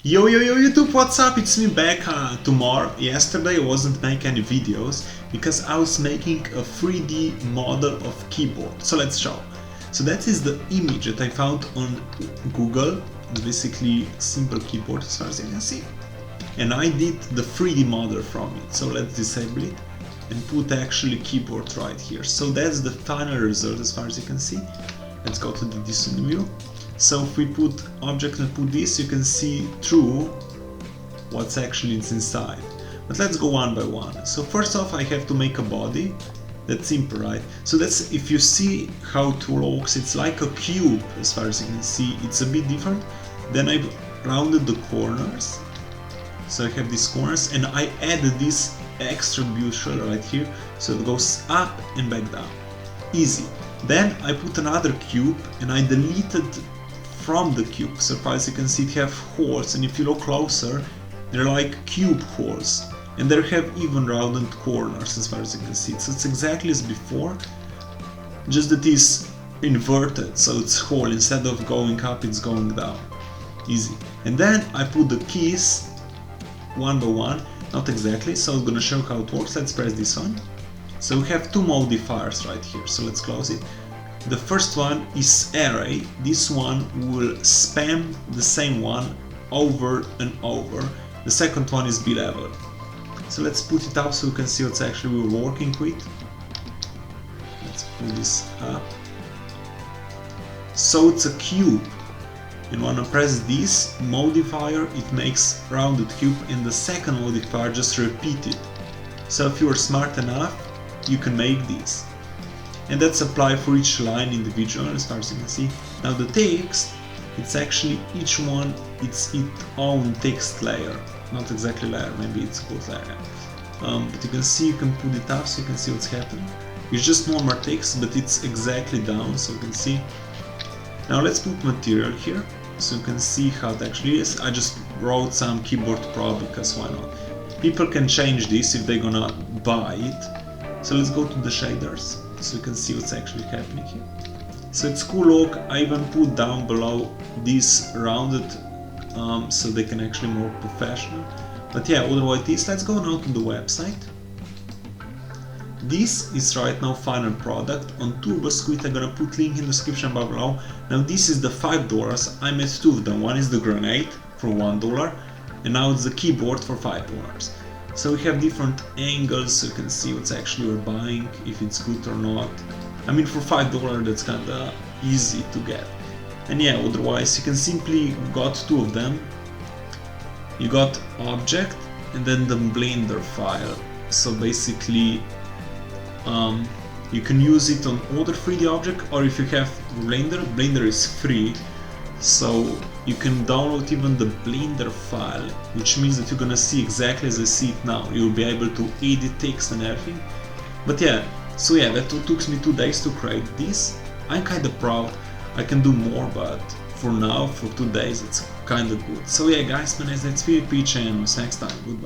Yo YouTube, what's up? It's me back tomorrow. Yesterday I wasn't making any videos because I was making a 3D model of keyboard. So let's show. So that is the image that I found on Google. It's basically simple keyboard as far as you can see. And I did the 3D model from it. So let's disable it and put actually keyboard right here. So that's the final result as far as you can see. Let's go to the distant view. So if we put object and put this, you can see through what's actually inside. But let's go one by one. So first off, I have to make a body. That's simple, right? So that's, if you see how it looks, it's like a cube as far as you can see. It's a bit different. Then I've rounded the corners. So I have these corners and I added this extra bushel right here. So it goes up and back down. Easy. Then I put another cube and I deleted from the cube. So as you can see, it have holes, and if you look closer, they're like cube holes, and they have even rounded corners as far as you can see. So it's exactly as before, just that it's inverted, so it's hole, instead of going up, it's going down. Easy. And then I put the keys one by one, not exactly, so I'm gonna show how it works. Let's press this one. So we have two modifiers right here, so let's close it. The first one is array. This one will spam the same one over and over. The second one is B-level. So let's put it up so you can see what's actually we're working with. Let's put this up. So it's a cube. And when I press this modifier, it makes rounded cube, and the second modifier just repeat it. So if you are smart enough, you can make this. And that's applied for each line individually as far as you can see. Now the text, it's actually each one, it's its own text layer. Not exactly layer, maybe it's called layer. But you can see, you can put it up so you can see what's happening. It's just normal text, but it's exactly down, so you can see. Now let's put material here, so you can see how it actually is. I just wrote some keyboard pro because why not? People can change this if they're gonna buy it. So let's go to the shaders, so you can see what's actually happening here. So it's cool look. I even put down below this rounded, so they can actually more professional. But yeah, otherwise this, let's go now to the website. This is right now final product on TurboSquid. I'm gonna put link in the description bar below. Now this is the $5. I made two of them. One is the grenade for $1, and now it's the keyboard for $5. So we have different angles, so you can see what's actually we're buying, if it's good or not. I mean, for $5 that's kinda easy to get. And yeah, otherwise you can simply got two of them. You got object and then the Blender file. So basically you can use it on other 3D object, or if you have Blender is free. So you can download even the Blender file, which means that you're gonna see exactly as I see it now. You'll be able to edit text and everything. But yeah, so yeah, that took me 2 days to create this. I'm kinda proud. I can do more, but for now, for 2 days, it's kinda good. So yeah guys, my name is Nejc Filipič, and see you next time. Goodbye.